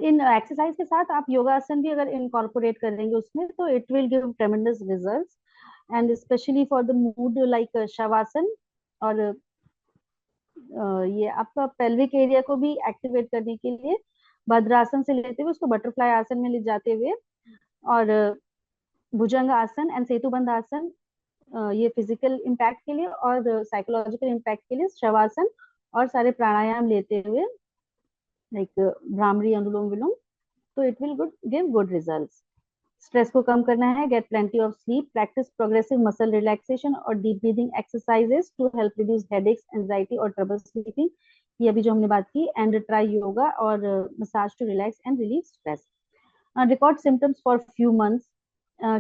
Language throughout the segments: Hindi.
इन एक्सरसाइज के साथ आप योगासन भी अगर इनकॉर्पोरेट करेंगे उसमें, तो it will give ट्रेमेंडस results, and specially for the mood like shavasana. और ये आपका पेल्विक एरिया को भी एक्टिवेट करने के लिए भद्रासन से लेते हुए उसको बटरफ्लाई आसन में ले जाते हुए, और भुजंग आसन एंड सेतुबंध आसन, ये फिजिकल इम्पैक्ट के लिए, और साइकोलॉजिकल इम्पैक्ट के लिए शवासन, और सारे प्राणायाम लेते हुए लाइक भ्रामरी, अनुलोम विलोम, तो it will give good results. Stress को कम करना है, get plenty of sleep, practice progressive muscle relaxation और deep breathing exercises to help reduce headaches, anxiety और ट्रबल स्लीपिंग, ये अभी जो हमने बात की, एंड ट्राई योगा और massage to relax and relieve stress. Record symptoms for few months.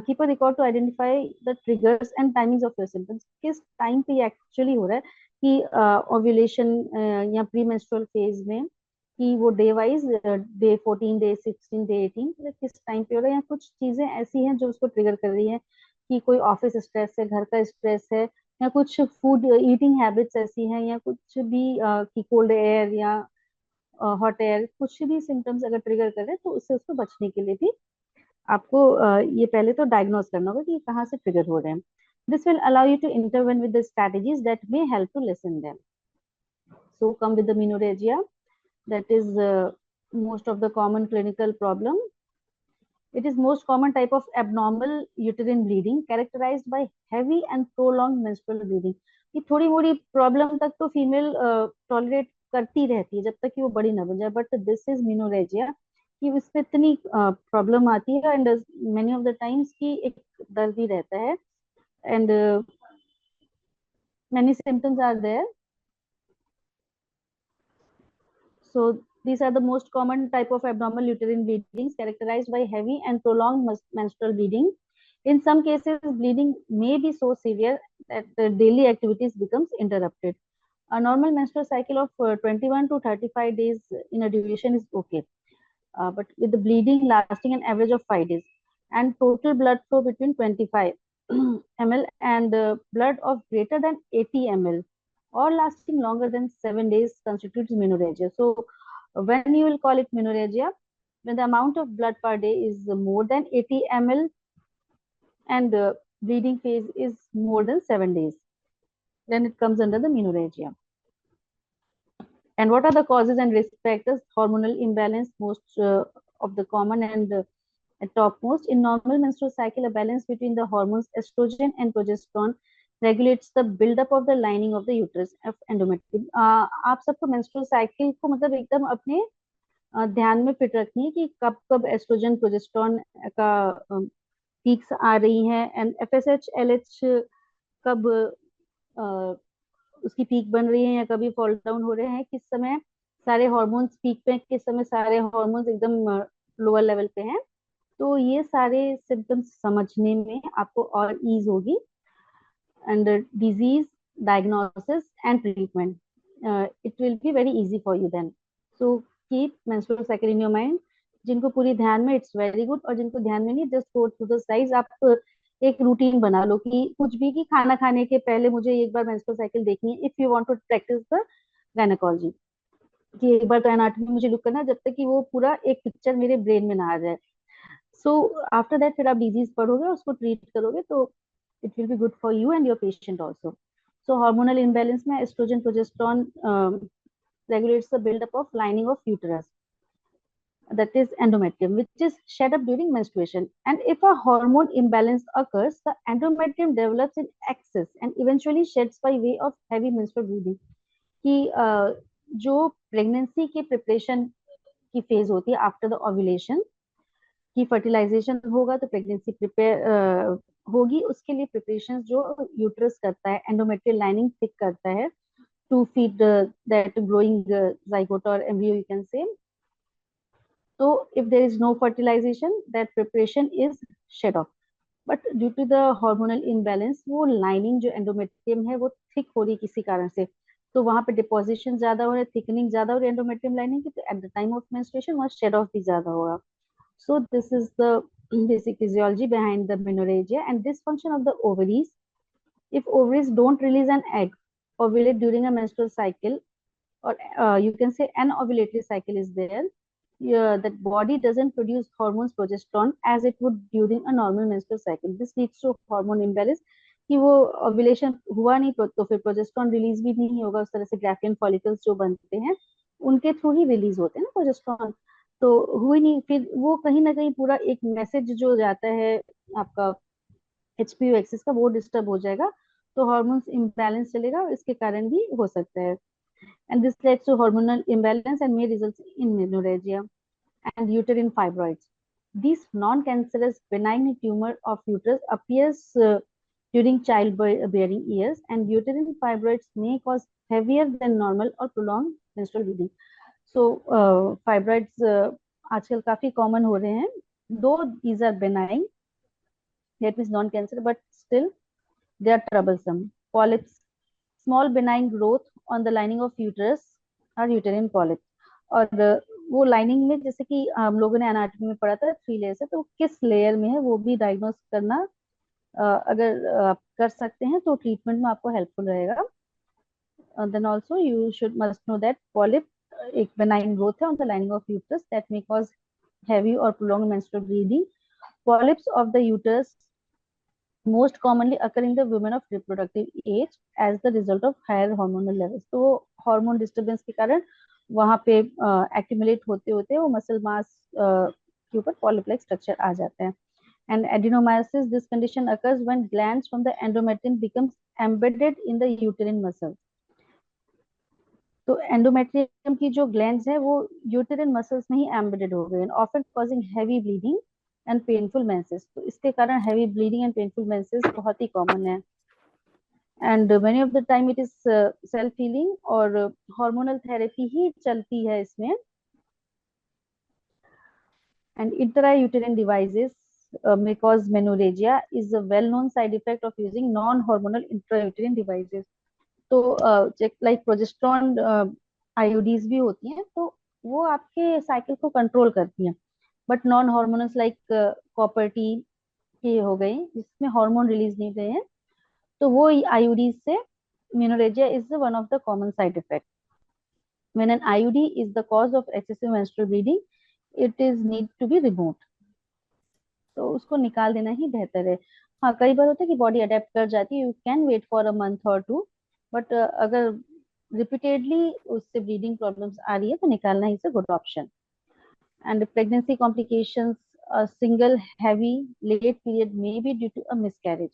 Keep a record to identify the triggers and timings of your symptoms. किस टाइम पे ये एक्चुअली हो रहा है, कि ओव्यूलेशन या प्री मेंस्ट्रुअल फेज में, कि वो day wise, day 14, day 16, day 18, किस टाइम पे हो रहा है, या कुछ चीजें ऐसी हैं जो उसको ट्रिगर कर रही हैं, कि कोई ऑफिस स्ट्रेस है, घर का स्ट्रेस है, या कुछ फूड ईटिंग हैबिट्स ऐसी हैं, या कुछ भी कि कोल्ड एयर या हॉट एयर, कुछ भी सिम्टम्स अगर ट्रिगर करे तो उससे उसको बचने के लिए भी आपको ये पहले तो डायग्नोज करना होगा कि ये कहाँ से ट्रिगर हो रहे हैं। This will allow you to intervene with the strategies that may help to lessen them. So come with the menorrhagia, that is most of the common clinical problem. It is most common type of abnormal uterine bleeding characterized by heavy and prolonged menstrual bleeding. ये थोड़ी मोड़ी प्रॉब्लम तक तो फीमेल टॉलरेट करती रहती है जब तक कि वो बड़ी ना बन जाए, बट दिस इज मीनोरेजिया कि उसमें इतनी प्रॉब्लम आती है, and many of the times की एक दर्द ही रहता है, and many symptoms are there. So these are the most common type of abnormal uterine bleedings characterized by heavy and prolonged menstrual bleeding. In some cases, bleeding may be so severe that the daily activities becomes interrupted. A normal menstrual cycle of 21 to 35 days in a duration is okay, but with the bleeding lasting an average of 5 days, and total blood flow between 25 ml and blood of greater than 80 ml or lasting longer than 7 days constitutes menorrhagia. So when you will call it menorrhagia, when the amount of blood per day is more than 80 ml and bleeding phase is more than 7 days, then it comes under the menorrhagia. And what are the causes and risk factors? Hormonal imbalance, most of the common and topmost. In normal menstrual cycle, a balance between the hormones estrogen and progesterone regulates the buildup of the lining of the uterus of endometrium. आप सबको menstrual cycle को मतलब एकदम अपने ध्यान में फिट रखनी है कि कब कब एस्ट्रोजन प्रोजेस्टेरोन का पीक्स आ रही हैं, एंड एफएसएच एलएच कब उसकी पीक बन रही है या कभी फॉल डाउन हो रहे हैं, किस समय सारे हार्मोन्स पीक पे, किस समय सारे हार्मोन्स एकदम लोअर लेवल पे हैं। तो ये सारे सिम्टम्स समझने में आपको और ईज होगी, and disease diagnosis and treatment, it will be very easy for you then. So keep menstrual cycle in your mind. जिनको पूरी ध्यान में, इट्स वेरी गुड, और जिनको ध्यान में नहीं, just go through the slides. आप एक रूटीन बना लो कि कुछ भी, कि खाना खाने के पहले मुझे एक बार मेंस्ट्रुअल साइकिल देखनी है, if you want to practise the gynaecology, कि एक बार तो एनाटॉमी मुझे लुक करना है, जब तक कि वो पूरा एक पिक्चर मेरे ब्रेन में ना आ जाए. सो आफ्टर दैट फिर आप डिजीज पढ़ोगे, उसको ट्रीट करोगे, तो it will be good for you and your patient also. So hormonal imbalance में estrogen progesterone regulates the buildup of lining of uterus, that is endometrium, which is shed up during menstruation. And if a hormone imbalance occurs, the endometrium develops in excess and eventually sheds by way of heavy menstrual bleeding. कि जो प्रेगनेंसी के प्रिपरेशन की फेज होती है आफ्टर द ओव्यूलेशन, कि फर्टिलाइजेशन होगा तो प्रेगनेंसी प्रिपेयर होगी, उसके लिए प्रिपरेशन जो यूट्रस करता है, एंडोमेट्रियल लाइनिंग थिक करता है to feed that growing zygote or embryo, you can say. So if there is no fertilization, that preparation is shed off. But due to the hormonal imbalance, वो lining जो endometrium है वो thick हो रही है किसी कारण से, तो वहां पे deposition ज्यादा हो रहा है, thickening ज्यादा हो रही है endometrium lining की, तो at the time of menstruation वहाँ shed off भी ज्यादा होगा. So this is the basic physiology behind the menorrhagia and dysfunction of the ovaries. If ovaries don't release an egg, ovulate during a menstrual cycle, or you can say an ovulatory cycle is there, that body doesn't produce hormones progesterone as it would during a normal menstrual cycle. This leads to hormone imbalance कि वो ओव्यूलेशन हुआ नहीं तो फिर प्रोजेस्टेरॉन रिलीज भी नहीं होगा उस तरह से ग्राफियन फॉलिकल्स जो बनते हैं उनके थ्रू ही रिलीज होते हैं ना प्रोजेस्टेरॉन तो हुई नहीं फिर वो कहीं ना कहीं पूरा एक मैसेज जो जाता है आपका एचपीयू एक्सिस का वो डिस्टर्ब हो जाएगा तो हार्मोन्स इम्बैलेंस चलेगा इसके कारण भी हो सकता है and this leads to hormonal imbalance and may result in menorrhagia and uterine fibroids. This non-cancerous benign tumor of uterus appears during childbearing years, and uterine fibroids may cause heavier than normal or prolonged menstrual bleeding. So, fibroids आजकल काफी कॉमन हो रहे हैं. Though these are benign, that means non-cancer, but still they are troublesome. Polyps, small benign growth on the lining of uterus are uterine polyps. और वो लाइनिंग में जैसे कि हम लोगों ने एनाटॉमी में पढ़ा था 3 लेयर्स है तो किस लेयर में है वो भी डायग्नोस करना अगर आप कर सकते हैं तो ट्रीटमेंट में आपको हेल्पफुल रहेगा. Then also you should must know that polyp एक बेनाइन ग्रोथ है on the lining of uterus that may cause heavy or prolonged menstrual bleeding. Polyps of the uterus most commonly occur in the women of reproductive age as the result of higher hormonal levels. तो हार्मोन डिस्टरबेंस के कारण वहां पे एक्यूमुलेट होते होते वो मसल मास के ऊपर पॉलिप लाइक स्ट्रक्चर आ जाता है. And adenomyosis, this condition occurs when glands from the endometrium becomes embedded in the uterine muscle. तो एंडोमेट्रियम की जो ग्लैंड्स है वो यूटेरिन मसल्स में ही एम्बेडेड हो गए often causing heavy bleeding and painful menses. तो इसके कारण heavy bleeding and painful menses बहुत ही कॉमन है. And many of the time it is self healing और हार्मोनल थेरेपी ही चलती है इसमें. And intrauterine devices may cause menorrhagia is a well known side effect of using non hormonal intrauterine devices. तो लाइक प्रोजेस्ट्रॉन आईओडीज भी होती हैं तो वो आपके साइकिल को कंट्रोल करती हैं but non hormonals like copper T ये हो गई जिसमें हार्मोन रिलीज नहीं हुए हैं तो वो आईओडीज से menorrhagia is one of the common side effect. When an IUD is the cause of excessive menstrual bleeding it is need to be removed. तो उसको निकाल देना ही बेहतर है. हाँ कई बार होता है कि बॉडी अडेप्ट कर जाती है you can wait for a month और टू बट अगर रिपीटेडली उससे ब्लीडिंग प्रॉब्लम्स आ रही है तो निकालना is a good option. And pregnancy complications single heavy late period में be due to a miscarriage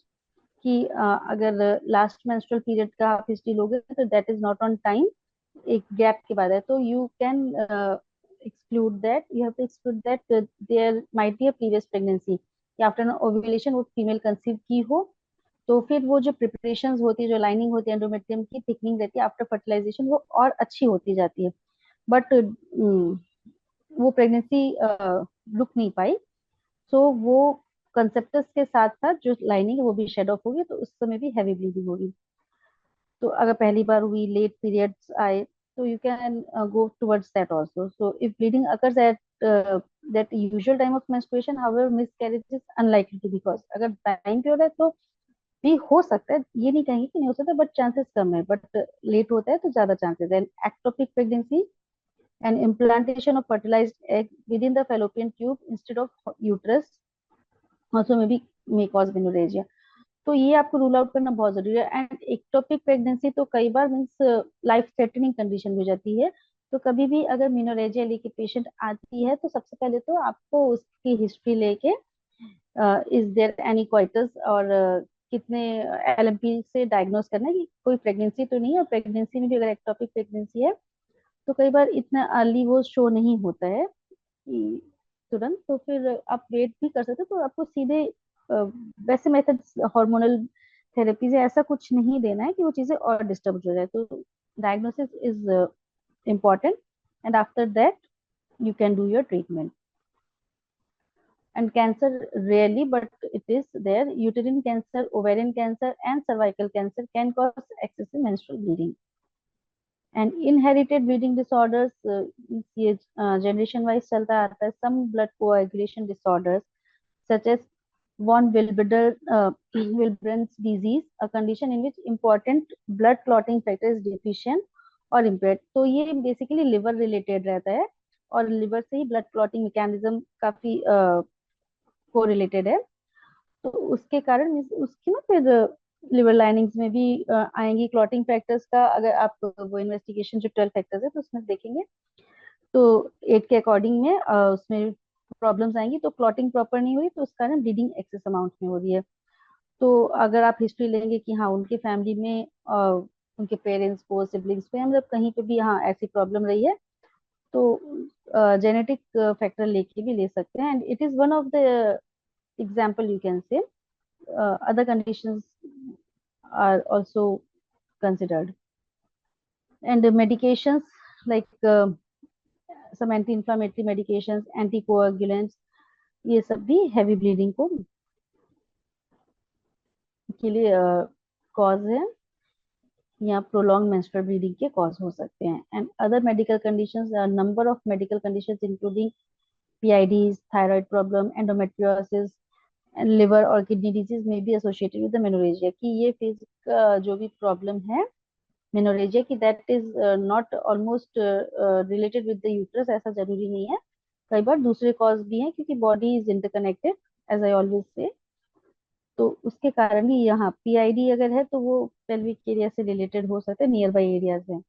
कि अगर लास्ट मेंस्ट्रुअल पीरियड का आप हिस्ट्री लोगे तो that is not on time एक गैप के बाद है तो you can exclude that you have to exclude that there might be a previous pregnancy या आफ्टर ओव्यूलेशन वो फीमेल कंसीव की हो तो फिर वो जो प्रिपरेशंस होती है जो लाइनिंग होती है एंडोमेट्रियम की थिकनिंग रहती है आफ्टर फर्टिलाइजेशन वो और अच्छी होती जाती है बट वो प्रेगनेंसी रुक नहीं पाई सो वो कंसेप्टस के साथ साथ जो लाइनिंग है वो भी शेड ऑफ होगी तो उस समय भी हैवी ब्लीडिंग होगी. तो अगर पहली बार हुई लेट पीरियड्स आए तो you can go towards that also. So if bleeding occurs at that usual time of menstruation, however, miscarriage is unlikely to be caused. अगर टाइम पे हो रहा है तो भी हो सकता है ये नहीं कहेंगे कि नहीं हो सकता बट चांसेस कम है बट लेट होता है तो ज्यादा चांसेस है. Ectopic pregnancy and implantation of fertilized egg within the fallopian tube instead of uterus also may cause menorrhagia. तो ये आपको रूल आउट करना बहुत जरूरी है. एंड एक्टोपिक प्रेगनेंसी तो कई बार मीन्स लाइफ थ्रेटनिंग कंडीशन हो जाती है तो कभी भी अगर मेनोरेजिया लेके पेशेंट आती है तो सबसे पहले तो आपको उसकी हिस्ट्री लेके इज देयर एनी कोइटस और कितने एलएमपी से डायग्नोस करना है कि कोई प्रेगनेंसी तो नहीं है. और प्रेगनेंसी में भी अगर एक्टोपिक प्रेगनेंसी है तो कई बार इतना अर्ली वो शो नहीं होता है तुरंत तो फिर आप वेट भी कर सकते हो तो आपको सीधे वैसे मेथड्स हार्मोनल थेरेपी से ऐसा कुछ नहीं देना है कि वो चीजें और डिस्टर्ब हो जाए. तो diagnosis is important and after that you can do your treatment. And cancer rarely but it is there uterine cancer ovarian cancer and cervical cancer can cause excessive menstrual bleeding. And inherited bleeding disorders ये generation wise चलता आता है. Some blood coagulation disorders such as von Willebrand's disease, a condition in which important blood clotting factor is deficient or impaired. तो ये बेसिकली लिवर रिलेटेड रहता है और लिवर से ही ब्लड क्लॉटिंग मैकेनिज्म काफी कोरिलेटेड है। तो उसके कारण उसकी ना फिर लिवर लाइनिंग्स में भी आएंगी क्लॉटिंग फैक्टर्स का। अगर आप वो इन्वेस्टिगेशन जो 12 फैक्टर्स है तो उसमें देखेंगे तो 8 के अकॉर्डिंग में उसमें प्रॉब्लम्स आएंगी। तो क्लॉटिंग प्रॉपर नहीं हुई तो उस कारण ब्लीडिंग एक्सेस अमाउंट में हो रही है। तो अगर आप हिस्ट्री लेंगे कि हाँ उनके फैमिली में उनके पेरेंट्स को सिबलिंग्स को या मतलब कहीं पे भी हाँ ऐसी प्रॉब्लम रही है तो जेनेटिक फैक्टर लेके भी ले सकते हैं। And it is one of the example you can say other conditions are also considered. And medications like some anti-inflammatory medications, anticoagulants, ये सब भी heavy bleeding को के लिए कॉज है या प्रोलॉन्ग मेंस्ट्रुअल ब्लीडिंग के कॉज हो सकते हैं। And other medical conditions, number of medical conditions including PIDs, thyroid problem, endometriosis and liver और किडनी डिजीज में भी एसोसिएटेड विद द मेनोरेजिया। कि ये फिजिक जो भी प्रॉब्लम है मेनोरेजिया की, that is not almost related with the uterus, ऐसा जरूरी नहीं है। कई बार दूसरे कॉज भी हैं क्योंकि body is interconnected as I always say. तो उसके कारण भी यहाँ PID अगर है तो वो पेल्विक एरिया से रिलेटेड हो सकता है, नियर बाई एरियाज है।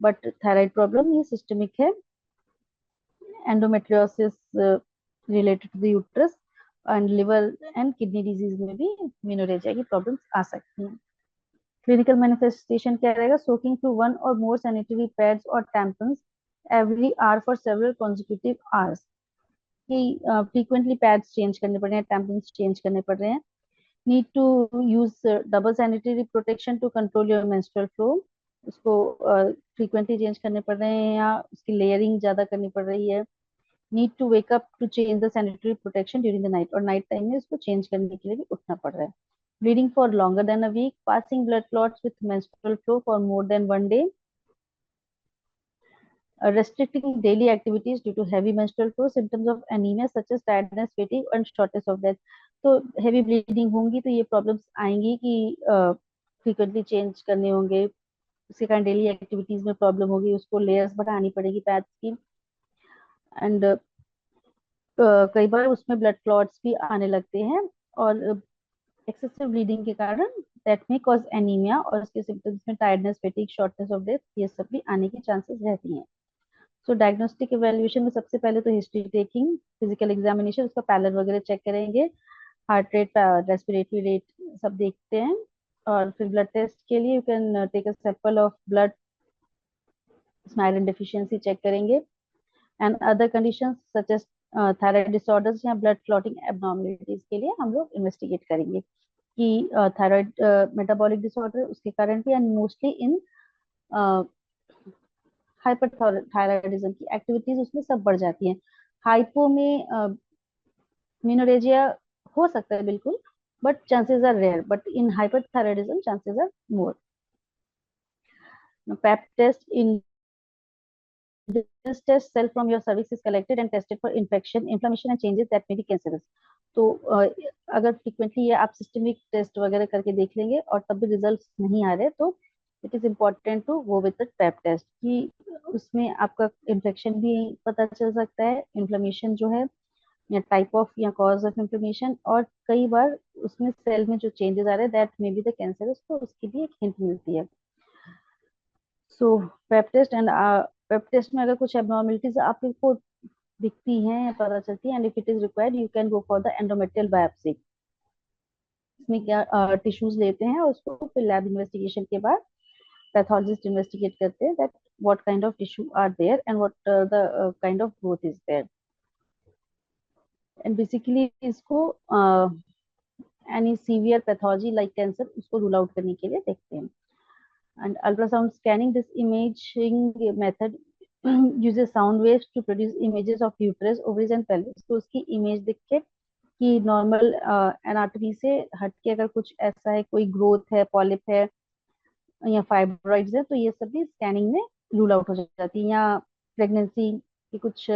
बट थायराइड प्रॉब्लम ये सिस्टमिक है। Endometriosis related to the uterus and liver and kidney disease में भी मेनोरेजिया की प्रॉब्लम्स आ सकती हैं। क्लिनिकल मैनिफेस्टेशन क्या रहेगा? सोकिंग थ्रू वन और मोर सैनिटरी पैड्स और tampons every hour for several consecutive hours. कि फ्रीक्वेंटली पैड्स चेंज करने पड़ रहे हैं, टैम्पन्स चेंज करने पड़ रहे हैं। Need to use double sanitary protection to control your menstrual flow. उसको फ्रीक्वेंटली चेंज करने पड़ रहे हैं या उसकी लेयरिंग ज्यादा करनी पड़ रही है। Need to wake up to change the sanitary protection during the night, और नाइट टाइम में उसको चेंज करने के लिए भी उठना पड़ रहा है। Bleeding for longer than a week, passing blood clots with menstrual flow for more than one day, restricting daily activities due to heavy menstrual flow, symptoms of anemia such as tiredness, fatigue and shortness of breath। तो heavy bleeding होंगी तो ये प्रॉब्लम्स आएंगी कि फ्रीक्वेंटली चेंज करने होंगे, उसके कारण डेली एक्टिविटीज में प्रॉब्लम होगी, उसको लेयर्स बढ़ानी पड़ेगी पैड्स की। एंड कई बार उसमें ब्लड क्लॉट्स भी आने लगते हैं और एक्सेसिव ब्लीडिंग के कारण दैट में कॉज एनीमिया, और उसके सिम्टम्स में tiredness, fatigue, shortness of breath, ये सब भी आने की चांसेस रहती हैं। सो डायग्नोस्टिक इवैल्यूएशन में सबसे पहले तो हिस्ट्री टेकिंग, फिजिकल एग्जामिनेशन, उसका पैलर वगैरह चेक करेंगे, हार्ट रेट, रेस्पिरेटरी रेट सब देखते हैं। और फिर ब्लड टेस्ट के लिए you can take a sample of blood, उसमें आयरन डेफिशिएंसी चेक करेंगे। And other conditions such as thyroid disorders या ब्लड क्लॉटिंग एबनॉर्मलिटीज के लिए हम लोग इन्वेस्टिगेट करेंगे कि थायराइड मेटाबॉलिक डिसऑर्डर उसके कारण भी, एंड मोस्टली इन हाइपरथायराइडिज्म की एक्टिविटीज उसमें सब बढ़ जाती हैं। हाइपो में मेनोरेजिया हो सकता है बिल्कुल, but chances are rare, but in hyperthyroidism chances are more. Pap test, in this test cell from your cervix is collected and tested for infection, inflammation and changes that may be cancerous। तो अगर फ्रिक्वेंटली ये आप सिस्टमिक टेस्ट वगैरह करके देख लेंगे और तब भी रिजल्ट्स नहीं आ रहे तो it is important to go with the Pap test, कि उसमें आपका इन्फेक्शन भी पता चल सकता है, इन्फ्लेमेशन जो है या टाइप ऑफ या कॉज ऑफ इन्फ्लेमेशन, और कई बार उसमें सेल में जो चेंजेस आ रहे हैं that may be the cancerous, तो उसकी भी एक हिंट मिलती है। सो Pap test, and Pap test में अगर कुछ एबनॉर्मलिटीज आपको दिखती हैं या पता चलती है, and if it is required you can go for the endometrial biopsy. इसमें क्या टिश्यूज लेते हैं और उसको फिर लैब इन्वेस्टिगेशन के बाद पैथोलॉजिस्ट इन्वेस्टिगेट करते हैं that what kind of tissue are there and what the kind of growth is there. And basically इसको any severe pathology like cancer उसको रूल आउट करने के लिए देखते हैं। And ultrasound scanning, this imaging method uses sound waves to produce images of uterus, ovaries and pelvis। तो उसकी इमेज देख के कि नॉर्मल एनाटॉमी से हट के अगर कुछ ऐसा है, कोई ग्रोथ है, पॉलिप है या फाइब्रॉइड्स है, तो ये सब भी स्कैनिंग में रूल आउट हो जाती है। या प्रेगनेंसी के कुछ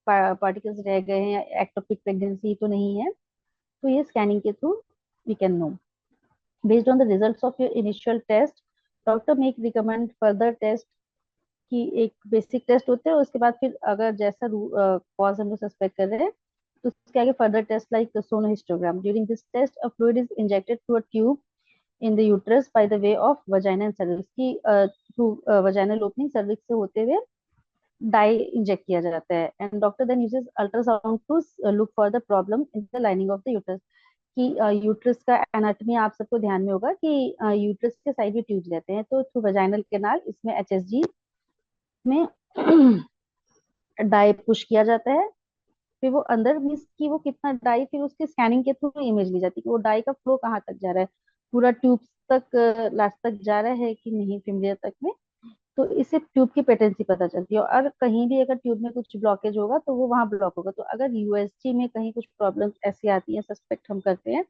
पार्टिकल्स रह गए हैं या एक्टोपिक प्रेगनेंसी तो नहीं है, तो ये स्कैनिंग के through we can know. Based on the results of your initial test, doctor may recommend further test कि एक बेसिक टेस्ट होते हैं, उसके बाद फिर अगर जैसा कॉज हम लोग सस्पेक्ट कर रहे हैं तो उसके आगे further test like sonohistogram. During this test a fluid is injected through a tube in the uterus by the way of vagina and cervix, की थ्रू वजाइनल ओपनिंग सर्विक्स से होते हुए डाई इंजेक्ट किया जाता है। And doctor then uses ultrasound to look for the problem in the lining of the uterus. कि यूट्रस का एनाटॉमी आप सबको ध्यान में होगा कि यूट्रस के साइड में ट्यूब रहते हैं, तो थ्रू वजाइनल कैनाल इसमें एचएसजी में डाई पुश किया जाता है। फिर वो अंदर मीन्स कि वो कितना डाई, फिर उसके स्कैनिंग के थ्रू इमेज ली जाती है कि वो डाई का फ्लो कहाँ तक जा रहा है, पूरा ट्यूब तक लास्ट तक जा रहा है कि नहीं फिमरिया तक में। तो इससे ट्यूब की पेटेंसी पता चलती है, और कहीं भी अगर ट्यूब में कुछ ब्लॉकेज होगा तो वो वहां ब्लॉक होगा। तो अगर यूएसजी में कहीं कुछ प्रॉब्लम ऐसी आती है, सस्पेक्ट हम करते हैं,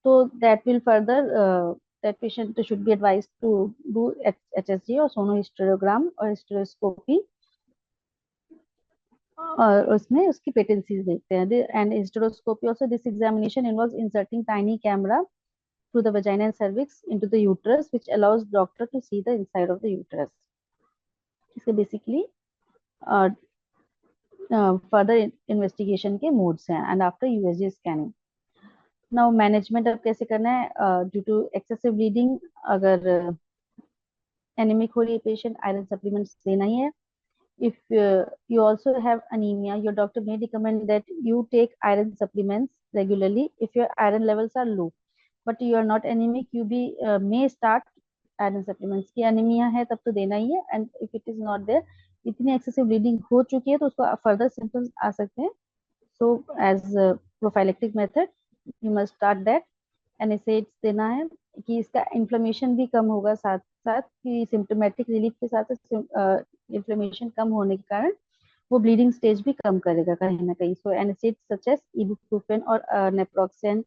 तो that will further that patient should be advise to do HSG और सोनोहिस्टेरोग्राम और हिस्टेरोस्कोपी, और उसमें उसकी पेटेंसीज देखते हैं। And hysteroscopy also, this examination involves inserting tiny camera through the vagina and cervix into the uterus, which allows doctor to see the inside of the uterus. इसके बेसिकली फर्दर इन्वेस्टिगेशन के मोड्स हैं and after USG scanning. Now management अब कैसे करना है ड्यू टू एक्सेसिव ब्लीडिंग। अगर एनीमिक हो रही है पेशेंट, आयरन सप्लीमेंट्स देना ही है। If you also have anemia, your doctor may recommend that you take iron supplements regularly if your iron levels are low. But you are not anemic, you be may start iron supplements। की anemia है तब तो देना ही है, and if it is not there, इतनी excessive bleeding हो चुकी है तो उसको further symptoms आ सकते हैं। So as a prophylactic method, you must start that। NSAIDs देना है कि इसका इन्फ्लेमेशन भी कम होगा, साथ साथ कि सिम्टोमेटिक रिलीफ के साथ इन्फ्लेमेशन कम होने के कारण वो ब्लीडिंग स्टेज भी कम करेगा कहीं ना कहीं। सो NSAIDs सच एज इबुप्रोफेन और naproxen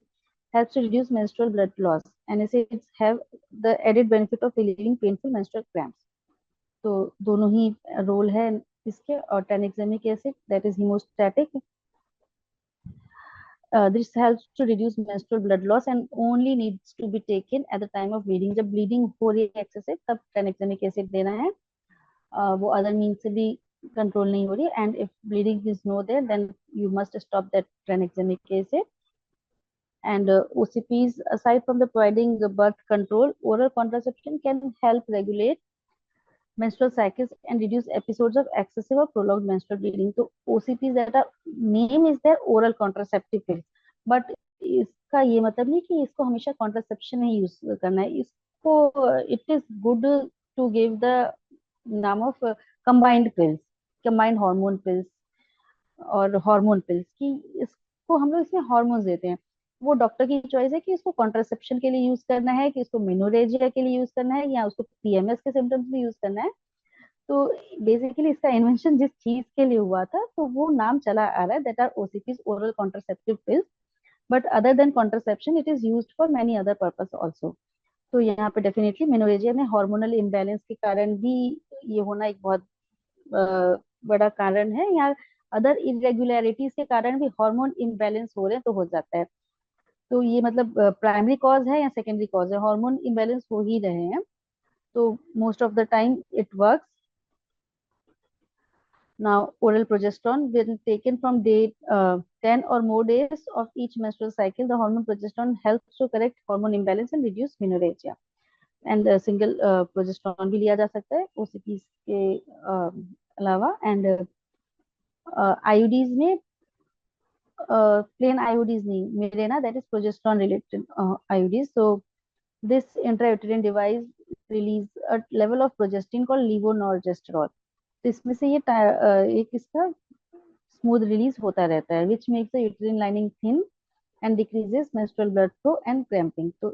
helps to reduce menstrual blood loss। NSAIDs have the added benefit of relieving painful menstrual cramps। तो दोनों ही रोल है इसके। और tranexamic acid that is hemostatic। This helps to reduce menstrual blood loss and only needs to be taken at the time of bleeding। जब bleeding हो रही है excessive तब टेनेक्सेमिक एसिड देना है। वो अदर मीन से भी कंट्रोल नहीं हो रही, and if bleeding is no there then you must stop that tranexamic acid. And OCPs, aside from the providing the birth control, oral contraception can help regulate menstrual cycles and reduce episodes of excessive or prolonged menstrual bleeding। तो OCPs that are name is their oral contraceptive pills, but इसका ये मतलब नहीं कि इसको हमेशा कॉन्ट्रासेप्शन ही यूज करना है। इसको it is good to give the नाम of combined pills, combined hormone pills और हार्मोन पिल्स की। इसको हम लोग इसमें हार्मोन्स देते हैं। वो डॉक्टर की चॉइस है कि इसको कॉन्ट्रासेप्शन के लिए यूज करना है, कि इसको मेनोरेजिया के लिए यूज करना है, या उसको PMS के सिम्टम्स में यूज करना है। तो बेसिकली इसका इन्वेंशन जिस चीज के लिए हुआ था तो वो नाम चला आ रहा है, that are OCPs, oral contraceptive pills. But other than contraception it is used for many other purpose also. तो यहाँ पे डेफिनेटली मेनोरेजिया में हार्मोनल इम्बैलेंस के कारण भी ये होना एक बहुत बड़ा कारण है, या अदर इरेगुलरिटीज के कारण भी हार्मोन इम्बैलेंस हो रहे हैं तो हो जाता है। तो ये मतलब प्राइमरी कॉज है या सेकेंडरी कॉज है, हार्मोन इम्बैलेंस हो ही रहे हैं। तो most of the time it works. Now, oral progesterone, when taken from day 10 or more days of each menstrual cycle, the hormone progesterone helps to correct hormone imbalance and reduce menorrhagia। And single progesterone भी लिया जा सकता है OCPs के अलावा। एंड आईयूडीज में प्लेन आईयूडीज नहीं मेरे ना, that is progesterone related IUDs. So this intrauterine device release a level of progestin called levonorgestrel. तो इसमें से ये एक इसका स्मूथ रिलीज होता रहता है, which makes the यूटेरिन lining thin and decreases menstrual blood flow and cramping. तो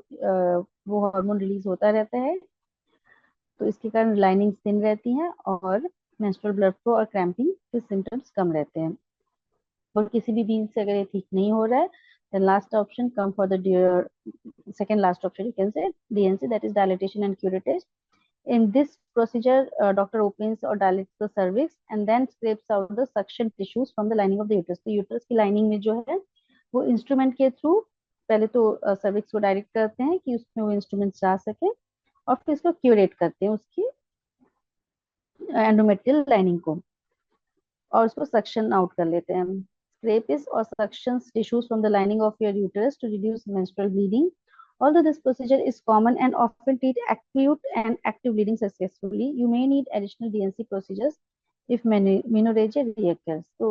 वो हार्मोन रिलीज होता रहता है, तो इसके कारण लाइनिंग थिन रहती हैं और मेंस्ट्रुअल ब्लड फ्लो और क्रैम्पिंग के सिम्टम्स कम रहते हैं। और किसी भी मीन से अगर ये ठीक नहीं हो रहा है, then last option come for the second last option you can say DNC, that is dilatation and curettage। In this procedure, doctor opens or dilates the cervix and then scrapes out the suction tissues from the lining of the uterus। तो यूटरस की लाइनिंग में जो है वो इंस्ट्रूमेंट के थ्रू पहले तो सर्विक्स को डायरेक्ट करते हैं कि उसमें वो इंस्ट्रूमेंट जा सके, और फिर इसको क्यूरेट करते हैं उसकी एंडोमेट्रियल लाइनिंग को, और उसको सक्शन आउट कर लेते हैं। स्क्रेप इज और suction tissues from the lining of your uterus to reduce menstrual bleeding. Although this procedure is common and often treat acute and active bleeding successfully, you may need additional DNC procedures if menorrhagia reoccurs। तो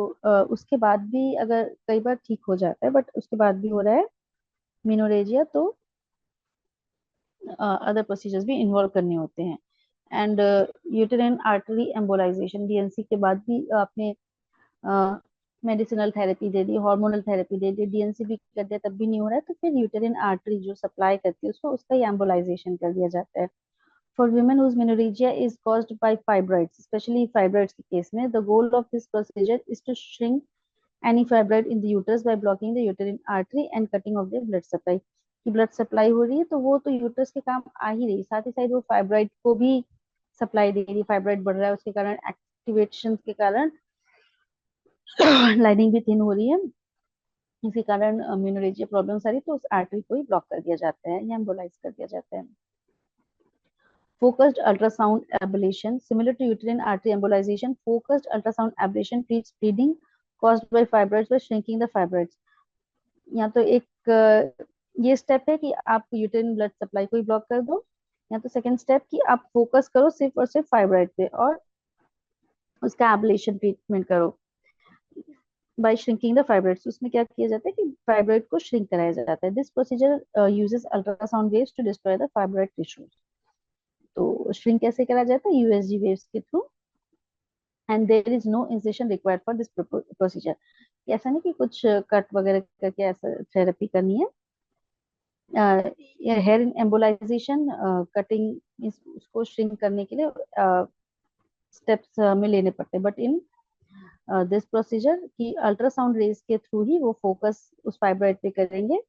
उसके बाद भी अगर कई बार ठीक हो जाता है बट उसके बाद भी हो रहा है मेनोरेजिया, तो अदर प्रोसीजर्स भी इन्वॉल्व करने होते हैं। And uterine artery embolisation, DNC के बाद भी आपने मेडिसिनल थेरेपी दे दी, हार्मोनल थेरेपी दे दी, डीएनसी भी कर दिया तब भी नहीं हो रहा है, तो फिर यूटेराइन आर्टरी जो सप्लाई करती है उसको, उसका ही एम्बोलाइजेशन कर दिया जाता है। For women whose menorrhagia is caused by fibroids, especially fibroids के केस में, the goal of this procedure is to shrink any fibroid in the uterus by blocking the uterine artery and cutting off the blood supply। कि ब्लड सप्लाई हो रही है तो वो तो यूटरस के काम आ ही रही, साथ ही साथ वो फाइब्रॉइड को भी सप्लाई दे रही है। फाइब्रॉइड बढ़ रहा है उसके कारण, एक्टिवेशन के कारण लाइनिंग भी थिन हो रही है, इसके कारण मेनोरेजिया प्रॉब्लम सारी, तो उस आर्टरी को ही ब्लॉक कर दिया जाता है या एम्बोलाइज कर दिया जाता है। Focused ultrasound ablation, similar to uterine artery embolization, focused ultrasound ablation treats bleeding caused by fibroids by shrinking the fibroids। या तो एक ये स्टेप है कि आप यूटेरिन ब्लड सप्लाई को ही ब्लॉक कर दो, या तो सेकंड स्टेप कि आप फोकस करो सिर्फ और सिर्फ फाइब्रॉइड पे और उसका एब्लेशन ट्रीटमेंट करो बाय श्रिंकिंग द फाइब्रॉइड्स। उसमें क्या किया जाता है कि फाइब्रॉइड को श्रिंक कराया जाता है। This procedure uses ultrasound waves to destroy the fibroid tissues. तो श्रिंक कैसे करा जाता है? यूएसजी वेव्स के थ्रू। And there is no incision required for this procedure. ऐसा नहीं कि कुछ कट वगैरह करके ऐसा थेरेपी करनी है। हेयर एम्बोलाइजेशन कटिंग उसको श्रिंक करने के लिए स्टेप्स में लेने पड़ते हैं, बट इन दिस प्रोसीजर की अल्ट्रासाउंड रेज के थ्रू ही वो फोकस उस फाइब्रॉइड पे करेंगे